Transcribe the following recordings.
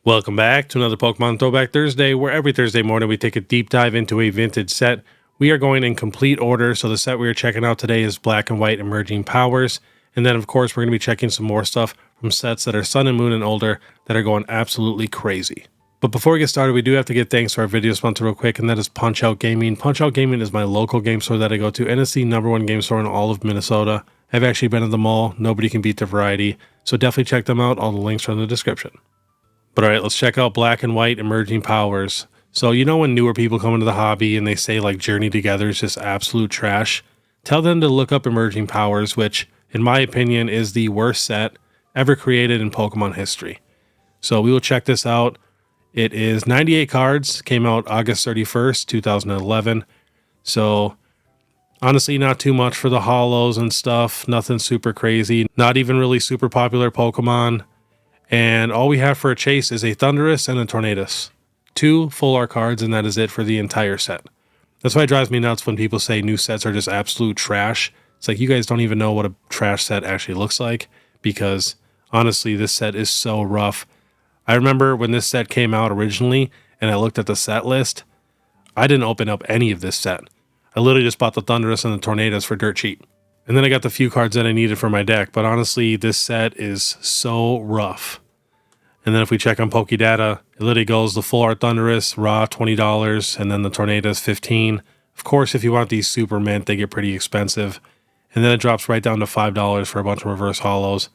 Welcome back to another Pokemon Throwback Thursday, where every Thursday morning we take a deep dive into a vintage set. We are going in complete order, so the set we are checking out today is Black and White Emerging Powers, and then of course we're going to be checking some more stuff from sets that are Sun and Moon and older that are going absolutely crazy. But before we get started, we do have to give thanks to our video sponsor real quick, and that is Punch-Out Gaming. Punch-Out Gaming is my local game store that I go to, and it's the #1 game store in all of Minnesota. I've actually been at them all. Nobody can beat the variety, so definitely check them out. All the links are in the description. But alright, let's check out Black and White Emerging Powers. So you know when newer people come into the hobby and they say like Journey Together is just absolute trash? Tell them to look up Emerging Powers, which in my opinion is the worst set ever created in Pokemon history. So we will check this out. It is 98 cards, came out August 31st, 2011. So honestly, not too much for the holos and stuff. Nothing super crazy. Not even really super popular Pokemon. And all we have for a chase is a Thundurus and a Tornadus. 2 full art cards, and that is it for the entire set. That's why it drives me nuts when people say new sets are just absolute trash. It's like, you guys don't even know what a trash set actually looks like, because honestly, this set is so rough. I remember when this set came out originally, and I looked at the set list, I didn't open up any of this set. I literally just bought the Thundurus and the Tornadus for dirt cheap. And then I got the few cards that I needed for my deck, but honestly, this set is so rough. And then if we check on Pokedata, it literally goes the full art Thundurus, raw $20, and then the Tornadus $15. Of course, if you want these super mint, they get pretty expensive. And then it drops right down to $5 for a bunch of reverse holos.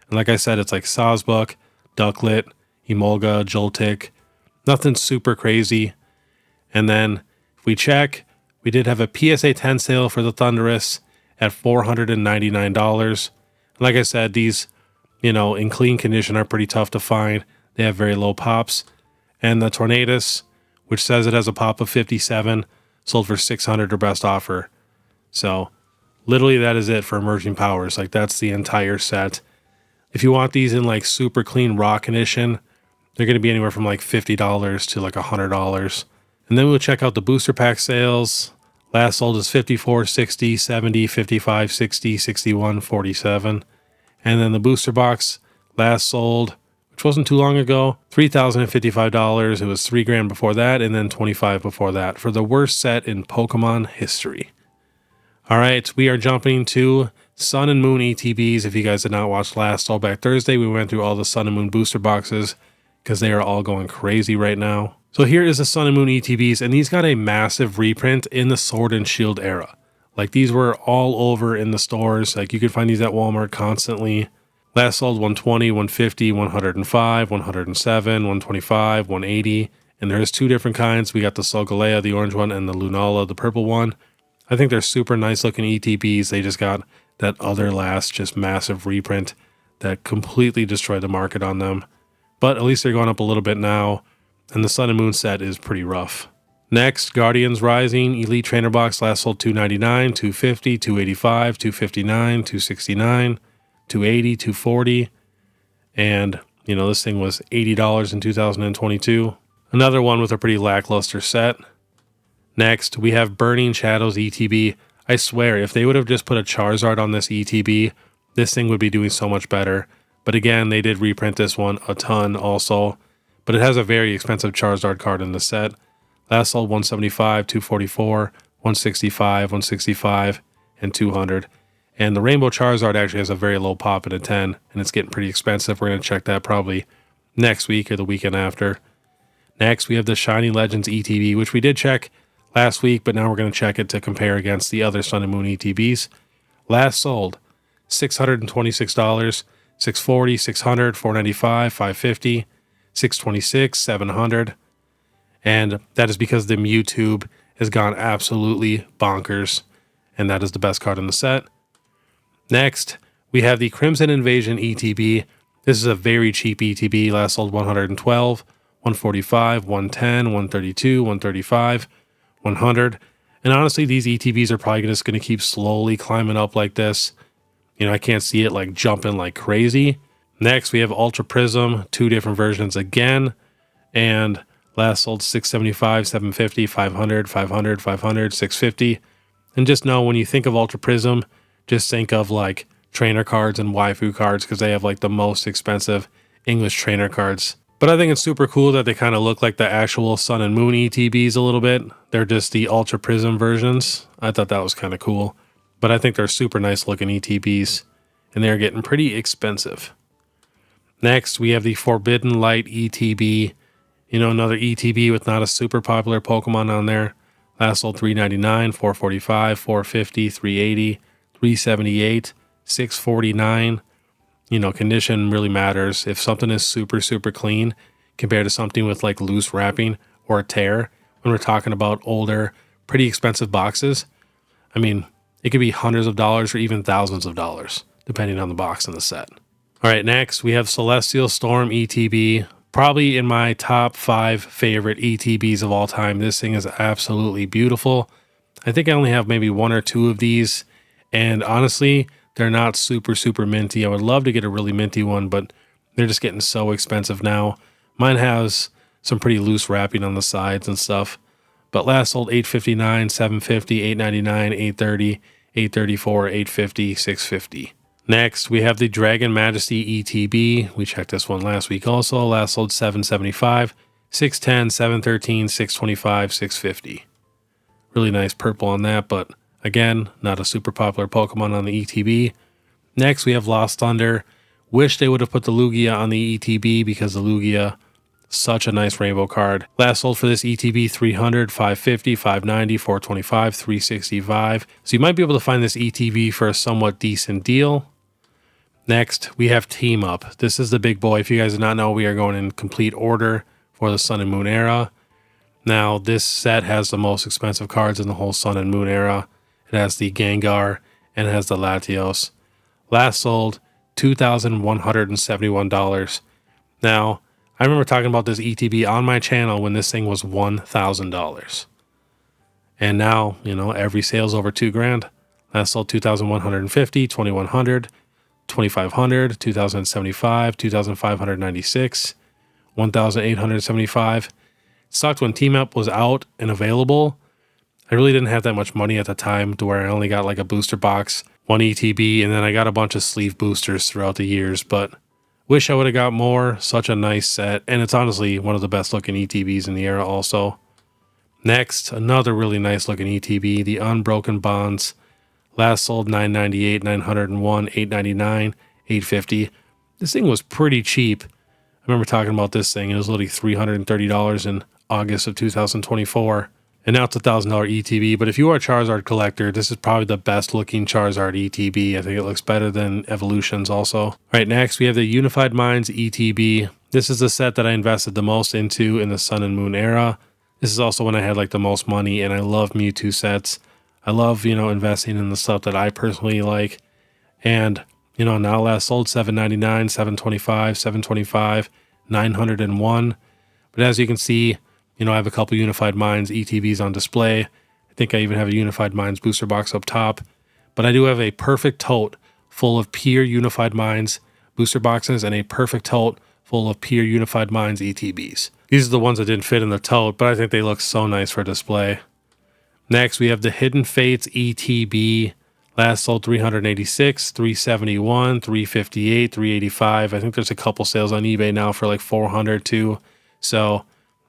And like I said, it's like Sawsbuck, Ducklet, Emolga, Joltik. Nothing super crazy. And then if we check, we did have a PSA 10 sale for the Thundurus at $499. Like I said, these, in clean condition are pretty tough to find. They have very low pops. And the Tornadus, which says it has a pop of 57, sold for $600 or best offer. So literally that is it for Emerging Powers. Like, that's the entire set. If you want these in like super clean raw condition, they're going to be anywhere from like $50 to like $100. And then we'll check out the booster pack sales. Last sold is 54, 60, 70, 55, 60, 61, 47. And then the booster box last sold, which wasn't too long ago, $3,055. It was $3,000 before that, and then $25,000 before that for the worst set in Pokemon history. All right, we are jumping to Sun and Moon ETBs. If you guys did not watch last Throwback Thursday, we went through all the Sun and Moon booster boxes because they are all going crazy right now. So here is the Sun and Moon ETBs, and these got a massive reprint in the Sword and Shield era. Like, these were all over in the stores. Like, you could find these at Walmart constantly. Last sold 120, 150, 105, 107, 125, 180. And there's 2 different kinds. We got the Solgaleo, the orange one, and the Lunala, the purple one. I think they're super nice looking ETBs. They just got that other last just massive reprint that completely destroyed the market on them. But at least they're going up a little bit now. And the Sun and Moon set is pretty rough. Next, Guardians Rising Elite Trainer Box last sold $299, $250, $285, $259, $269, $280, $240. And, this thing was $80 in 2022. Another one with a pretty lackluster set. Next, we have Burning Shadows ETB. I swear, if they would have just put a Charizard on this ETB, this thing would be doing so much better. But again, they did reprint this one a ton also. But it has a very expensive Charizard card in the set. Last sold 175, 244, 165, 165, and 200. And the Rainbow Charizard actually has a very low pop at a 10, and it's getting pretty expensive. We're going to check that probably next week or the weekend after. Next, we have the Shiny Legends ETB, which we did check last week, but now we're going to check it to compare against the other Sun and Moon ETBs. Last sold $626, $640, $600, $495, $550, $626, $700. And that is because the Mewtwo has gone absolutely bonkers. And that is the best card in the set. Next, we have the Crimson Invasion ETB. This is a very cheap ETB. Last sold $112, $145, $110, $132, $135, $100. And honestly, these ETBs are probably just going to keep slowly climbing up like this. I can't see it like jumping like crazy. Next, we have Ultra Prism, 2 different versions again. And last sold $675, $750, $500, $500, $500, $650. And just know, when you think of Ultra Prism, just think of like trainer cards and waifu cards, because they have like the most expensive English trainer cards. But I think it's super cool that they kind of look like the actual Sun and Moon ETBs a little bit. They're just the Ultra Prism versions. I thought that was kind of cool. But I think they're super nice looking ETBs, and they're getting pretty expensive. Next, we have the Forbidden Light ETB. You know, another ETB with not a super popular Pokemon on there. Last sold $399, $445, $450, $380, $378, $649. You know, condition really matters. If something is super, super clean compared to something with like loose wrapping or a tear, when we're talking about older, pretty expensive boxes, I mean, it could be hundreds of dollars or even thousands of dollars, depending on the box and the set. All right, next we have Celestial Storm ETB. Probably in my top 5 favorite ETBs of all time. This thing is absolutely beautiful. I think I only have maybe 1 or 2 of these, and honestly, they're not super, super minty. I would love to get a really minty one, but they're just getting so expensive now. Mine has some pretty loose wrapping on the sides and stuff. But last sold $859, $750, $899, $830, $834, $850, $650. Next, we have the Dragon Majesty ETB. We checked this one last week also. Last sold $775, $610, $713, $625, $650. Really nice purple on that, but again, not a super popular Pokemon on the ETB. Next, we have Lost Thunder. Wish they would have put the Lugia on the ETB because the Lugia, such a nice rainbow card. Last sold for this ETB $300, $550, $590, $425, $365. So you might be able to find this ETB for a somewhat decent deal. Next, we have Team Up. This is the big boy. If you guys do not know, we are going in complete order for the Sun and Moon era. Now, this set has the most expensive cards in the whole Sun and Moon era. It has the Gengar and it has the Latios. Last sold $2,171. Now, I remember talking about this ETB on my channel when this thing was $1,000. And now, you know, every sale's over $2,000. Last sold $2,150, $2,100, $2,500, $2,075, $2,596, $1,875. It sucked when Team Up was out and available. I really didn't have that much money at the time to where I only got like a booster box, 1 ETB, and then I got a bunch of sleeve boosters throughout the years, but wish I would have got more. Such a nice set, and it's honestly one of the best looking ETBs in the era also. Next, another really nice looking ETB, the Unbroken Bonds. Last sold $998, $901, $899, $850. This thing was pretty cheap. I remember talking about this thing. It was literally $330 in August of 2024. And now it's a $1,000 ETB. But if you are a Charizard collector, this is probably the best looking Charizard ETB. I think it looks better than Evolutions also. All right, next we have the Unified Minds ETB. This is the set that I invested the most into in the Sun and Moon era. This is also when I had like the most money, and I love Mewtwo sets. I love, you know, investing in the stuff that I personally like. And, you know, now last sold $799, $725, $725, $901. But as you can see, you know, I have a couple Unified Minds ETBs on display. I think I even have a Unified Minds booster box up top. But I do have a perfect tote full of pure Unified Minds booster boxes and a perfect tote full of pure Unified Minds ETBs. These are the ones that didn't fit in the tote, but I think they look so nice for display. Next, we have the Hidden Fates ETB. Last sold $386, $371, $358, $385. I think there's a couple sales on eBay now for like $400 too. So,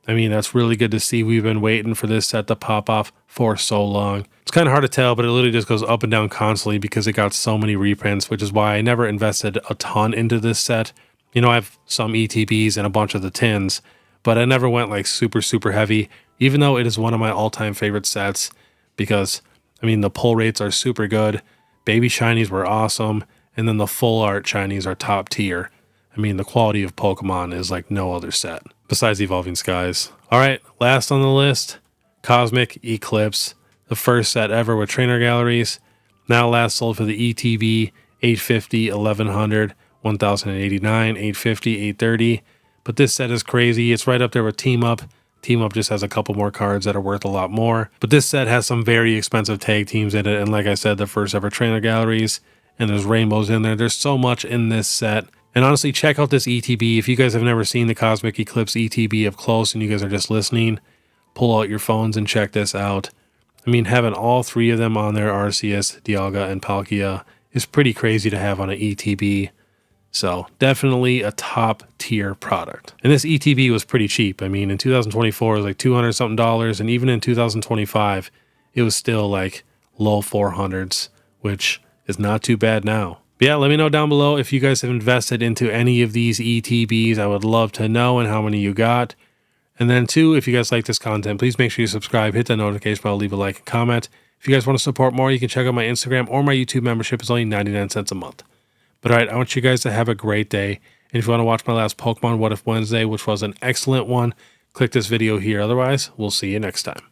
I mean, that's really good to see. We've been waiting for this set to pop off for so long. It's kind of hard to tell, but it literally just goes up and down constantly because it got so many reprints, which is why I never invested a ton into this set. You know, I have some ETBs and a bunch of the tins, but I never went like super, super heavy, even though it is one of my all-time favorite sets because, I mean, the pull rates are super good. Baby shinies were awesome. And then the full art shinies are top tier. I mean, the quality of Pokemon is like no other set besides Evolving Skies. All right, last on the list, Cosmic Eclipse, the first set ever with trainer galleries. Now last sold for the ETB, $850, $1,100, $1,089, $850, $830. But this set is crazy. It's right up there with Team Up. Team Up just has a couple more cards that are worth a lot more. But this set has some very expensive tag teams in it. And like I said, the first ever trainer galleries. And there's rainbows in there. There's so much in this set. And honestly, check out this ETB. If you guys have never seen the Cosmic Eclipse ETB up close and you guys are just listening, pull out your phones and check this out. I mean, having all three of them on there, Arceus, Dialga, and Palkia, is pretty crazy to have on an ETB. So definitely a top tier product. And this ETB was pretty cheap. I mean, in 2024, it was like $200 something. And even in 2025, it was still like low 400s, which is not too bad now. But yeah, let me know down below if you guys have invested into any of these ETBs. I would love to know, and how many you got. And then too, if you guys like this content, please make sure you subscribe, hit that notification bell, leave a like and comment. If you guys want to support more, you can check out my Instagram or my YouTube membership. It's only 99 cents a month. But all right, I want you guys to have a great day. And if you want to watch my last Pokemon What If Wednesday, which was an excellent one, click this video here. Otherwise, we'll see you next time.